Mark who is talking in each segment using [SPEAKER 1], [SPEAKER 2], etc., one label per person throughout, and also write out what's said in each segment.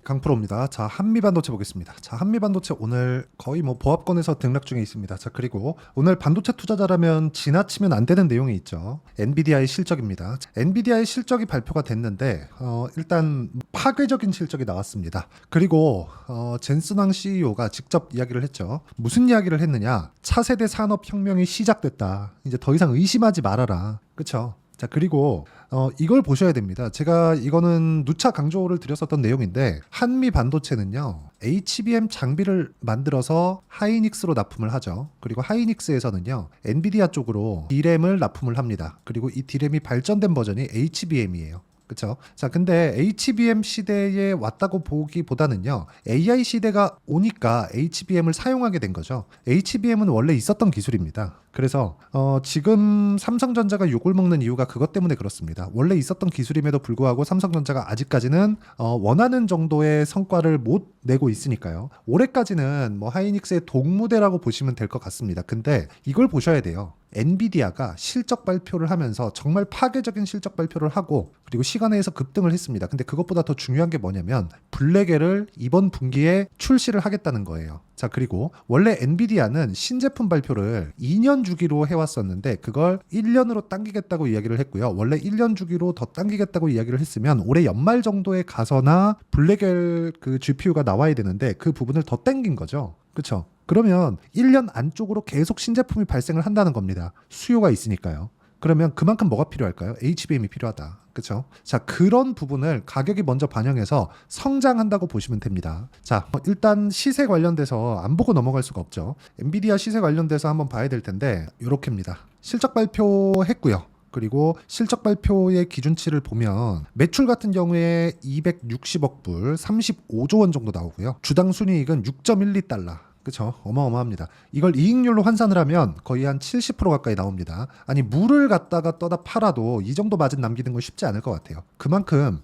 [SPEAKER 1] 강프로입니다. 자, 한미반도체 보겠습니다. 자, 한미반도체 오늘 거의 뭐 보합권에서 등락 중에 있습니다. 자, 그리고 오늘 반도체 투자자라면 지나치면 안 되는 내용이 있죠. 엔비디아의 실적입니다. 자, 엔비디아의 실적이 발표가 됐는데 일단 파괴적인 실적이 나왔습니다. 그리고 젠슨왕 CEO가 직접 이야기를 했죠. 무슨 이야기를 했느냐? 차세대 산업혁명이 시작됐다. 이제 더 이상 의심하지 말아라. 그쵸? 자, 그리고 이걸 보셔야 됩니다. 제가 이거는 누차 강조를 드렸었던 내용인데 한미 반도체는요, HBM 장비를 만들어서 하이닉스로 납품을 하죠. 그리고 하이닉스에서는요, 엔비디아 쪽으로 D램을 납품을 합니다. 그리고 이 D램이 발전된 버전이 HBM이에요. 그쵸? 자, 근데 HBM 시대에 왔다고 보기보다는요, AI 시대가 오니까 HBM을 사용하게 된 거죠. HBM은 원래 있었던 기술입니다. 그래서 지금 삼성전자가 욕을 먹는 이유가 그것 때문에 그렇습니다. 원래 있었던 기술임에도 불구하고 삼성전자가 아직까지는 원하는 정도의 성과를 못 내고 있으니까요. 올해까지는 뭐 하이닉스의 동무대라고 보시면 될 것 같습니다. 근데 이걸 보셔야 돼요. 엔비디아가 실적 발표를 하면서 정말 파괴적인 실적 발표를 하고 그리고 시간외에서 급등을 했습니다. 근데 그것보다 더 중요한 게 뭐냐면 블랙엘을 이번 분기에 출시를 하겠다는 거예요. 자, 그리고 원래 엔비디아는 신제품 발표를 2년 주기로 해왔었는데 그걸 1년으로 당기겠다고 이야기를 했고요. 원래 1년 주기로 더 당기겠다고 이야기를 했으면 올해 연말 정도에 가서나 블랙엘 그 GPU가 나와야 되는데 그 부분을 더 당긴 거죠. 그렇죠? 그러면 1년 안쪽으로 계속 신제품이 발생을 한다는 겁니다. 수요가 있으니까요. 그러면 그만큼 뭐가 필요할까요? HBM이 필요하다. 그렇죠? 자, 그런 부분을 가격이 먼저 반영해서 성장한다고 보시면 됩니다. 자, 일단 시세 관련돼서 안 보고 넘어갈 수가 없죠. 엔비디아 시세 관련돼서 한번 봐야 될 텐데 이렇게입니다. 실적 발표했고요. 그리고 실적 발표의 기준치를 보면 매출 같은 경우에 260억 불, 35조 원 정도 나오고요. 주당 순이익은 6.12달러. 그쵸? 어마어마합니다. 이걸 이익률로 환산을 하면 거의 한 70% 가까이 나옵니다. 아니, 물을 갖다가 떠다 팔아도 이 정도 마진 남기는 건 쉽지 않을 것 같아요. 그만큼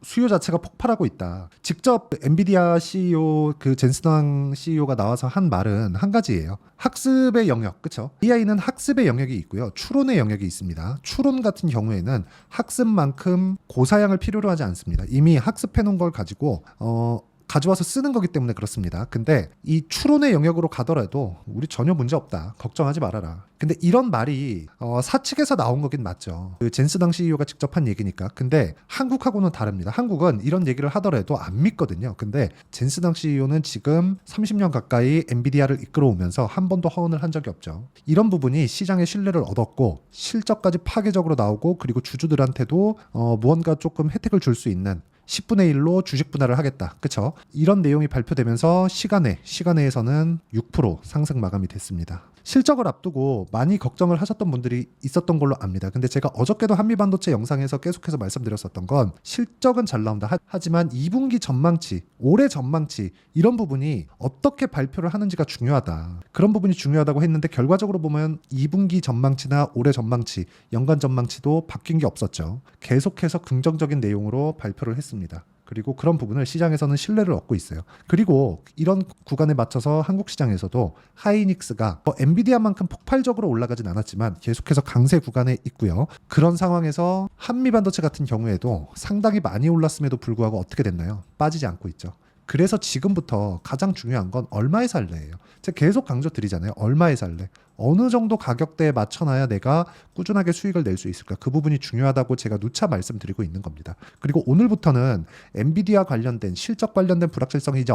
[SPEAKER 1] 수요 자체가 폭발하고 있다. 직접 엔비디아 CEO 그 젠슨왕 CEO가 나와서 한 말은 한 가지예요. 학습의 영역, 그쵸? AI는 학습의 영역이 있고요. 추론의 영역이 있습니다. 추론 같은 경우에는 학습만큼 고사양을 필요로 하지 않습니다. 이미 학습해 놓은 걸 가지고 가져와서 쓰는 거기 때문에 그렇습니다. 근데 이 추론의 영역으로 가더라도 우리 전혀 문제 없다. 걱정하지 말아라. 근데 이런 말이 사측에서 나온 거긴 맞죠. 그 젠슨왕 CEO가 직접 한 얘기니까. 근데 한국하고는 다릅니다. 한국은 이런 얘기를 하더라도 안 믿거든요. 근데 젠슨왕 CEO는 지금 30년 가까이 엔비디아를 이끌어오면서 한 번도 허언을 한 적이 없죠. 이런 부분이 시장의 신뢰를 얻었고 실적까지 파괴적으로 나오고 그리고 주주들한테도 무언가 조금 혜택을 줄 수 있는 10분의 1로 주식 분할을 하겠다. 그쵸? 이런 내용이 발표되면서 시간외에서는 6% 상승 마감이 됐습니다. 실적을 앞두고 많이 걱정을 하셨던 분들이 있었던 걸로 압니다. 근데 제가 어저께도 한미반도체 영상에서 계속해서 말씀드렸었던 건 실적은 잘 나온다. 하지만 2분기 전망치, 올해 전망치 이런 부분이 어떻게 발표를 하는지가 중요하다. 그런 부분이 중요하다고 했는데 결과적으로 보면 2분기 전망치나 올해 전망치, 연간 전망치도 바뀐 게 없었죠. 계속해서 긍정적인 내용으로 발표를 했습니다. 그리고 그런 부분을 시장에서는 신뢰를 얻고 있어요. 그리고 이런 구간에 맞춰서 한국 시장에서도 하이닉스가 엔비디아만큼 폭발적으로 올라가진 않았지만 계속해서 강세 구간에 있고요. 그런 상황에서 한미반도체 같은 경우에도 상당히 많이 올랐음에도 불구하고 어떻게 됐나요? 빠지지 않고 있죠. 그래서 지금부터 가장 중요한 건 얼마에 살래예요. 제가 계속 강조드리잖아요. 얼마에 살래? 어느 정도 가격대에 맞춰놔야 내가 꾸준하게 수익을 낼 수 있을까? 그 부분이 중요하다고 제가 누차 말씀드리고 있는 겁니다. 그리고 오늘부터는 엔비디아 관련된 실적 관련된 불확실성이 이제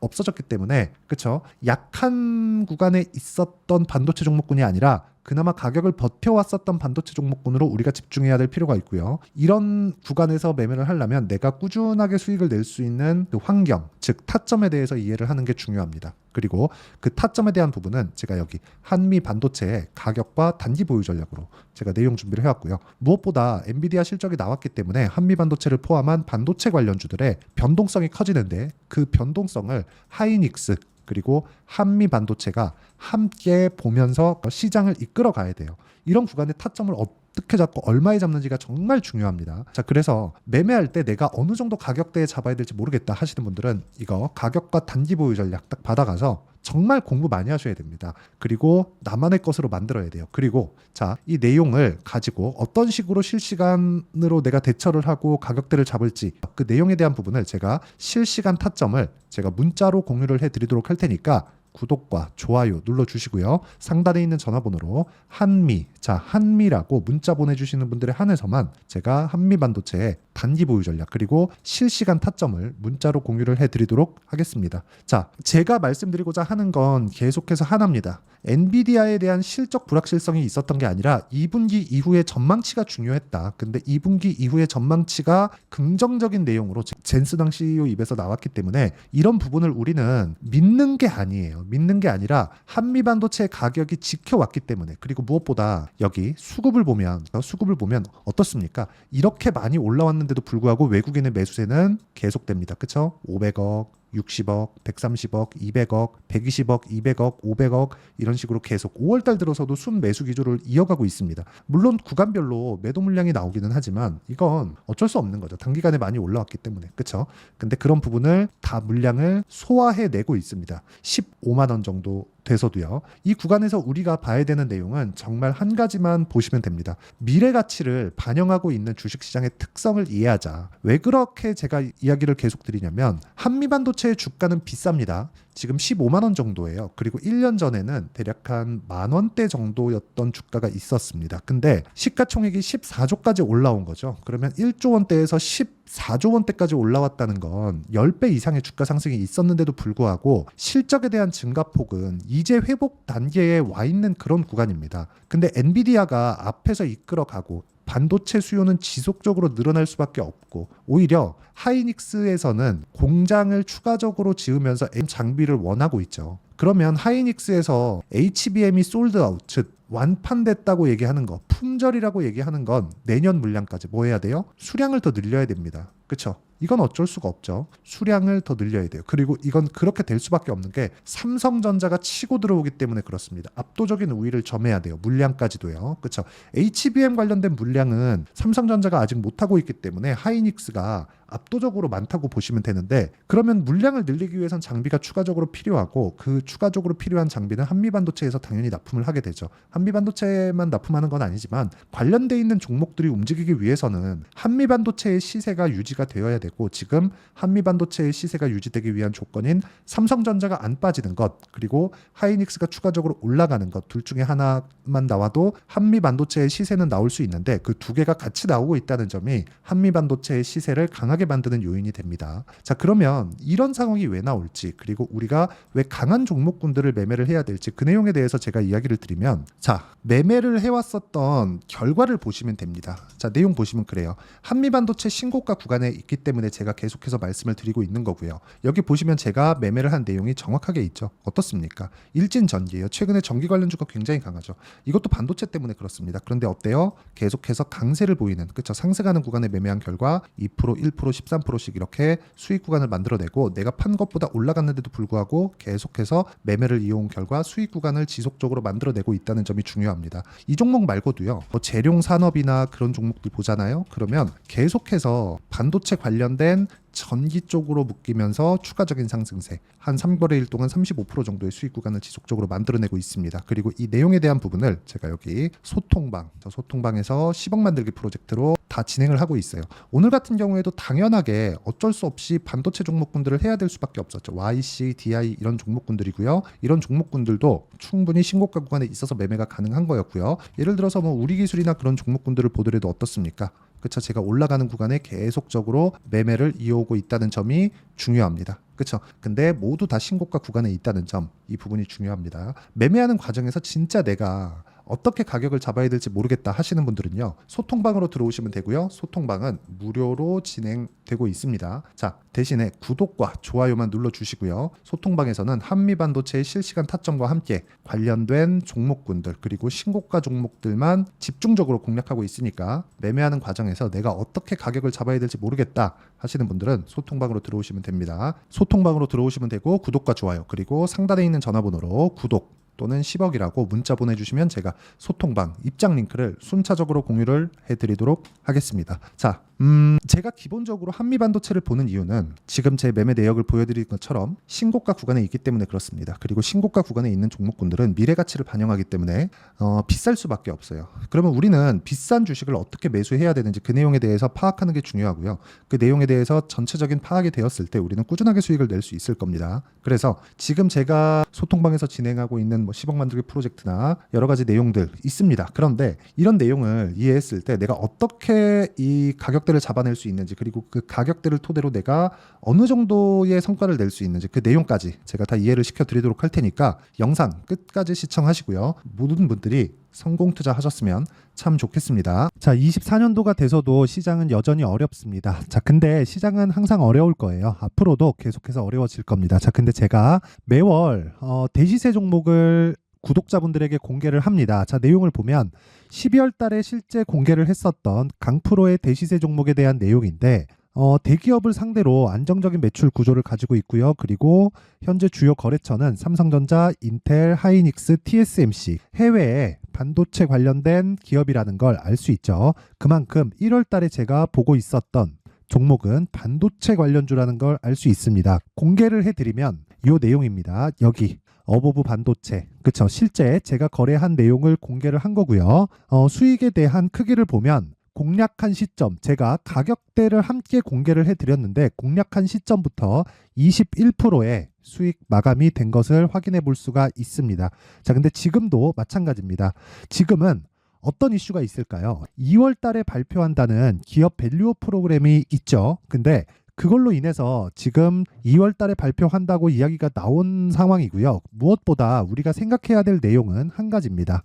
[SPEAKER 1] 없어졌기 때문에 그쵸? 약한 구간에 있었던 반도체 종목군이 아니라 그나마 가격을 버텨왔었던 반도체 종목군으로 우리가 집중해야 될 필요가 있고요. 이런 구간에서 매매를 하려면 내가 꾸준하게 수익을 낼 수 있는 그 환경, 즉 타점에 대해서 이해를 하는 게 중요합니다. 그리고 그 타점에 대한 부분은 제가 여기 한미 반도체의 가격과 단기 보유 전략으로 제가 내용 준비를 해왔고요. 무엇보다 엔비디아 실적이 나왔기 때문에 한미 반도체를 포함한 반도체 관련주들의 변동성이 커지는데 그 변동성을 하이닉스 그리고 한미 반도체가 함께 보면서 시장을 이끌어 가야 돼요. 이런 구간의 타점을 어떻게 잡고 얼마에 잡는지가 정말 중요합니다. 자, 그래서 매매할 때 내가 어느 정도 가격대에 잡아야 될지 모르겠다 하시는 분들은 이거 가격과 단기 보유 전략 딱 받아가서 정말 공부 많이 하셔야 됩니다. 그리고 나만의 것으로 만들어야 돼요. 그리고 자, 이 내용을 가지고 어떤 식으로 실시간으로 내가 대처를 하고 가격대를 잡을지 그 내용에 대한 부분을 제가 실시간 타점을 제가 문자로 공유를 해드리도록 할 테니까 구독과 좋아요 눌러주시고요. 상단에 있는 전화번호로 한미, 자 한미라고 문자 보내주시는 분들에 한해서만 제가 한미반도체의 단기 보유 전략 그리고 실시간 타점을 문자로 공유를 해드리도록 하겠습니다. 자, 제가 말씀드리고자 하는 건 계속해서 하나입니다. 엔비디아에 대한 실적 불확실성이 있었던 게 아니라 2분기 이후의 전망치가 중요했다. 근데 2분기 이후의 전망치가 긍정적인 내용으로 젠스당 CEO 입에서 나왔기 때문에 이런 부분을 우리는 믿는 게 아니에요. 믿는 게 아니라 한미반도체 가격이 지켜왔기 때문에 그리고 무엇보다 여기 수급을 보면 어떻습니까? 이렇게 많이 올라왔는데도 불구하고 외국인의 매수세는 계속됩니다. 그쵸? 500억 60억, 130억, 200억, 120억, 200억, 500억 이런 식으로 계속 5월달 들어서도 순 매수 기조를 이어가고 있습니다. 물론 구간별로 매도 물량이 나오기는 하지만 이건 어쩔 수 없는 거죠. 단기간에 많이 올라왔기 때문에. 그렇죠? 근데 그런 부분을 다 물량을 소화해내고 있습니다. 15만 원 정도 돼서도요. 이 구간에서 우리가 봐야 되는 내용은 정말 한 가지만 보시면 됩니다. 미래 가치를 반영하고 있는 주식시장의 특성을 이해하자. 왜 그렇게 제가 이야기를 계속 드리냐면 한미반도체의 주가는 비쌉니다. 지금 15만 원 정도예요. 그리고 1년 전에는 대략 한 만 원대 정도였던 주가가 있었습니다. 근데 시가총액이 14조까지 올라온 거죠. 그러면 1조 원대에서 14조 원대까지 올라왔다는 건 10배 이상의 주가 상승이 있었는데도 불구하고 실적에 대한 증가폭은 이제 회복 단계에 와 있는 그런 구간입니다. 근데 엔비디아가 앞에서 이끌어가고 반도체 수요는 지속적으로 늘어날 수밖에 없고 오히려 하이닉스에서는 공장을 추가적으로 지으면서 장비를 원하고 있죠. 그러면 하이닉스에서 HBM이 솔드아웃, 즉 완판됐다고 얘기하는 거, 품절이라고 얘기하는 건 내년 물량까지 뭐 해야 돼요? 수량을 더 늘려야 됩니다. 그렇죠? 이건 어쩔 수가 없죠. 수량을 더 늘려야 돼요. 그리고 이건 그렇게 될 수밖에 없는 게 삼성전자가 치고 들어오기 때문에 그렇습니다. 압도적인 우위를 점해야 돼요. 물량까지도요. 그렇죠? HBM 관련된 물량은 삼성전자가 아직 못하고 있기 때문에 하이닉스가 압도적으로 많다고 보시면 되는데 그러면 물량을 늘리기 위해선 장비가 추가적으로 필요하고 그 추가적으로 필요한 장비는 한미반도체에서 당연히 납품을 하게 되죠. 한미반도체만 납품하는 건 아니지만 관련돼 있는 종목들이 움직이기 위해서는 한미반도체의 시세가 유지가 되어야 되고 지금 한미반도체의 시세가 유지되기 위한 조건인 삼성전자가 안 빠지는 것 그리고 하이닉스가 추가적으로 올라가는 것 둘 중에 하나만 나와도 한미반도체의 시세는 나올 수 있는데 그 두 개가 같이 나오고 있다는 점이 한미반도체의 시세를 강하게 만드는 요인이 됩니다. 자, 그러면 이런 상황이 왜 나올지 그리고 우리가 왜 강한 종목군들을 매매를 해야 될지 그 내용에 대해서 제가 이야기를 드리면 자, 매매를 해왔었던 결과를 보시면 됩니다. 자, 내용 보시면 그래요. 한미반도체 신고가 구간에 있기 때문에 제가 계속해서 말씀을 드리고 있는 거고요. 여기 보시면 제가 매매를 한 내용이 정확하게 있죠. 어떻습니까? 일진전기예요. 최근에 전기 관련 주가 굉장히 강하죠. 이것도 반도체 때문에 그렇습니다. 그런데 어때요? 계속해서 강세를 보이는 그쵸? 상승하는 구간에 매매한 결과 2%, 1%, 13%씩 이렇게 수익 구간을 만들어내고 내가 판 것보다 올라갔는데도 불구하고 계속해서 매매를 이용 결과 수익 구간을 지속적으로 만들어내고 있다는 점이 중요합니다. 이 종목 말고도요. 뭐 재룡 산업이나 그런 종목들 보잖아요. 그러면 계속해서 반도체 관련된 전기 쪽으로 묶이면서 추가적인 상승세 한 3거래 일 동안 35% 정도의 수익 구간을 지속적으로 만들어내고 있습니다. 그리고 이 내용에 대한 부분을 제가 여기 소통방에서 10억 만들기 프로젝트로 다 진행을 하고 있어요. 오늘 같은 경우에도 당연하게 어쩔 수 없이 반도체 종목군들을 해야 될 수밖에 없었죠. YC, DI 이런 종목군들이고요. 이런 종목군들도 충분히 신고가 구간에 있어서 매매가 가능한 거였고요. 예를 들어서 뭐 우리기술이나 그런 종목군들을 보더라도 어떻습니까? 그쵸? 제가 올라가는 구간에 계속적으로 매매를 이어오고 있다는 점이 중요합니다. 그쵸? 근데 모두 다 신고가 구간에 있다는 점, 이 부분이 중요합니다. 매매하는 과정에서 진짜 내가 어떻게 가격을 잡아야 될지 모르겠다 하시는 분들은요. 소통방으로 들어오시면 되고요. 소통방은 무료로 진행되고 있습니다. 자, 대신에 구독과 좋아요만 눌러주시고요. 소통방에서는 한미반도체의 실시간 타점과 함께 관련된 종목군들 그리고 신고가 종목들만 집중적으로 공략하고 있으니까 매매하는 과정에서 내가 어떻게 가격을 잡아야 될지 모르겠다 하시는 분들은 소통방으로 들어오시면 됩니다. 소통방으로 들어오시면 되고 구독과 좋아요 그리고 상단에 있는 전화번호로 구독 또는 10억이라고 문자 보내주시면 제가 소통방 입장 링크를 순차적으로 공유를 해드리도록 하겠습니다. 자, 제가 기본적으로 한미반도체를 보는 이유는 지금 제 매매 내역을 보여드린 것처럼 신고가 구간에 있기 때문에 그렇습니다. 그리고 신고가 구간에 있는 종목군들은 미래 가치를 반영하기 때문에 비쌀 수밖에 없어요. 그러면 우리는 비싼 주식을 어떻게 매수해야 되는지 그 내용에 대해서 파악하는 게 중요하고요. 그 내용에 대해서 전체적인 파악이 되었을 때 우리는 꾸준하게 수익을 낼 수 있을 겁니다. 그래서 지금 제가 소통방에서 진행하고 있는 10억 만들기 프로젝트나 여러 가지 내용들 있습니다. 그런데 이런 내용을 이해했을 때 내가 어떻게 이 가격대를 잡아낼 수 있는지, 그리고 그 가격대를 토대로 내가 어느 정도의 성과를 낼 수 있는지 그 내용까지 제가 다 이해를 시켜드리도록 할 테니까 영상 끝까지 시청하시고요. 모든 분들이 성공 투자하셨으면 참 좋겠습니다. 자, 24년도가 돼서도 시장은 여전히 어렵습니다. 자, 근데 시장은 항상 어려울 거예요. 앞으로도 계속해서 어려워질 겁니다. 자, 근데 제가 매월 대시세 종목을 구독자분들에게 공개를 합니다. 자, 내용을 보면 12월 달에 실제 공개를 했었던 강프로의 대시세 종목에 대한 내용인데 대기업을 상대로 안정적인 매출 구조를 가지고 있고요. 그리고 현재 주요 거래처는 삼성전자, 인텔, 하이닉스, TSMC, 해외에 반도체 관련된 기업이라는 걸 알 수 있죠. 그만큼 1월 달에 제가 보고 있었던 종목은 반도체 관련주라는 걸 알 수 있습니다. 공개를 해드리면 이 내용입니다. 여기 어보브 반도체, 그쵸? 실제 제가 거래한 내용을 공개를 한 거고요. 수익에 대한 크기를 보면 공략한 시점, 제가 가격대를 함께 공개를 해드렸는데 공략한 시점부터 21%의 수익 마감이 된 것을 확인해 볼 수가 있습니다. 자, 근데 지금도 마찬가지입니다. 지금은 어떤 이슈가 있을까요? 2월 달에 발표한다는 기업 밸류업 프로그램이 있죠. 근데 그걸로 인해서 지금 2월 달에 발표한다고 이야기가 나온 상황이고요. 무엇보다 우리가 생각해야 될 내용은 한 가지입니다.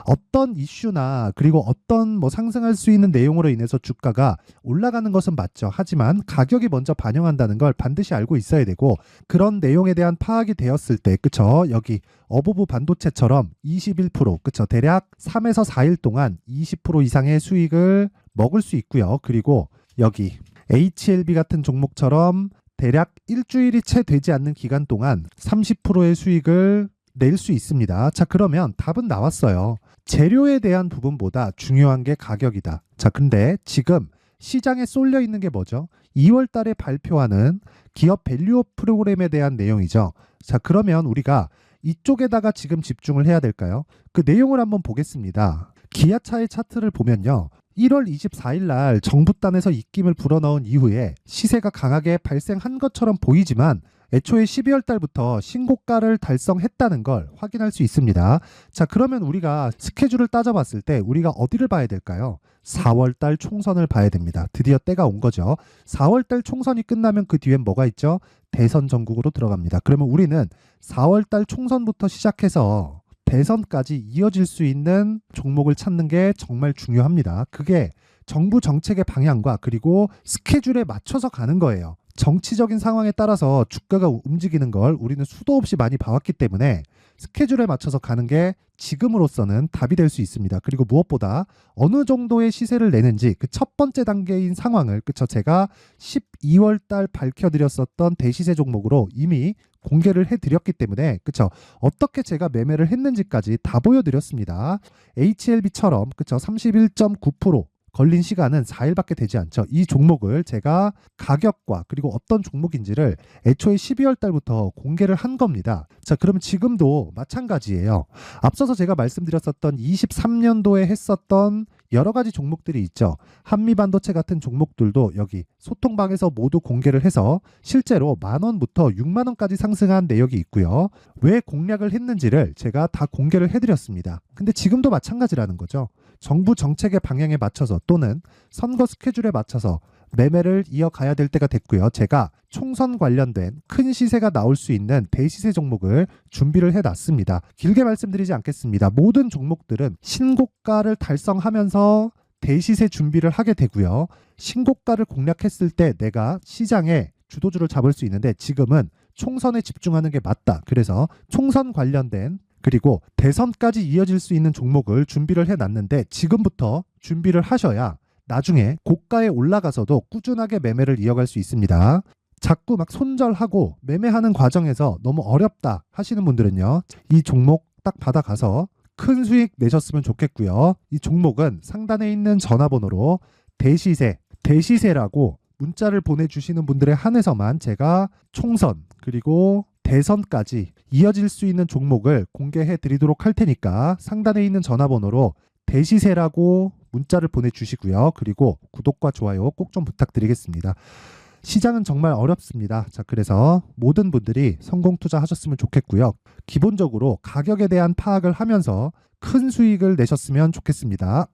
[SPEAKER 1] 어떤 이슈나 그리고 어떤 상승할 수 있는 내용으로 인해서 주가가 올라가는 것은 맞죠. 하지만 가격이 먼저 반영한다는 걸 반드시 알고 있어야 되고, 그런 내용에 대한 파악이 되었을 때, 그쵸? 여기 어보브 반도체처럼 21%, 그쵸? 대략 3에서 4일 동안 20% 이상의 수익을 먹을 수 있고요. 그리고 여기 HLB 같은 종목처럼 대략 일주일이 채 되지 않는 기간 동안 30%의 수익을 낼 수 있습니다. 자, 그러면 답은 나왔어요. 재료에 대한 부분보다 중요한 게 가격이다. 자, 근데 지금 시장에 쏠려 있는 게 뭐죠? 2월 달에 발표하는 기업 밸류업 프로그램에 대한 내용이죠. 자, 그러면 우리가 이쪽에다가 지금 집중을 해야 될까요? 그 내용을 한번 보겠습니다. 기아차의 차트를 보면요. 1월 24일 날 정부단에서 입김을 불어넣은 이후에 시세가 강하게 발생한 것처럼 보이지만 애초에 12월 달부터 신고가를 달성했다는 걸 확인할 수 있습니다. 자, 그러면 우리가 스케줄을 따져봤을 때 우리가 어디를 봐야 될까요? 4월 달 총선을 봐야 됩니다. 드디어 때가 온 거죠. 4월 달 총선이 끝나면 그 뒤엔 뭐가 있죠? 대선 전국으로 들어갑니다. 그러면 우리는 4월 달 총선부터 시작해서 대선까지 이어질 수 있는 종목을 찾는 게 정말 중요합니다. 그게 정부 정책의 방향과 그리고 스케줄에 맞춰서 가는 거예요. 정치적인 상황에 따라서 주가가 움직이는 걸 우리는 수도 없이 많이 봐왔기 때문에 스케줄에 맞춰서 가는 게 지금으로서는 답이 될 수 있습니다. 그리고 무엇보다 어느 정도의 시세를 내는지 그 첫 번째 단계인 상황을, 그쵸? 제가 12월 달 밝혀드렸었던 대시세 종목으로 이미 공개를 해드렸기 때문에, 그쵸? 어떻게 제가 매매를 했는지까지 다 보여드렸습니다. HLB처럼, 그쵸? 31.9% 걸린 시간은 4일밖에 되지 않죠. 이 종목을 제가 가격과 그리고 어떤 종목인지를 애초에 12월 달부터 공개를 한 겁니다. 자, 그러면 지금도 마찬가지예요. 앞서서 제가 말씀드렸었던 23년도에 했었던 여러 가지 종목들이 있죠. 한미반도체 같은 종목들도 여기 소통방에서 모두 공개를 해서 실제로 10,000원부터 60,000원까지 상승한 내역이 있고요. 왜 공략을 했는지를 제가 다 공개를 해드렸습니다. 근데 지금도 마찬가지라는 거죠. 정부 정책의 방향에 맞춰서 또는 선거 스케줄에 맞춰서 매매를 이어가야 될 때가 됐고요. 제가 총선 관련된 큰 시세가 나올 수 있는 대시세 종목을 준비를 해놨습니다. 길게 말씀드리지 않겠습니다. 모든 종목들은 신고가를 달성하면서 대시세 준비를 하게 되고요. 신고가를 공략했을 때 내가 시장에 주도주를 잡을 수 있는데 지금은 총선에 집중하는 게 맞다. 그래서 총선 관련된 그리고 대선까지 이어질 수 있는 종목을 준비를 해놨는데 지금부터 준비를 하셔야 나중에 고가에 올라가서도 꾸준하게 매매를 이어갈 수 있습니다. 자꾸 막 손절하고 매매하는 과정에서 너무 어렵다 하시는 분들은요, 이 종목 딱 받아가서 큰 수익 내셨으면 좋겠고요. 이 종목은 상단에 있는 전화번호로 대시세라고 문자를 보내주시는 분들에 한해서만 제가 총선 그리고 대선까지 이어질 수 있는 종목을 공개해 드리도록 할 테니까 상단에 있는 전화번호로 대시세라고 문자를 보내주시고요. 그리고 구독과 좋아요 꼭 좀 부탁드리겠습니다. 시장은 정말 어렵습니다. 자, 그래서 모든 분들이 성공 투자하셨으면 좋겠고요. 기본적으로 가격에 대한 파악을 하면서 큰 수익을 내셨으면 좋겠습니다.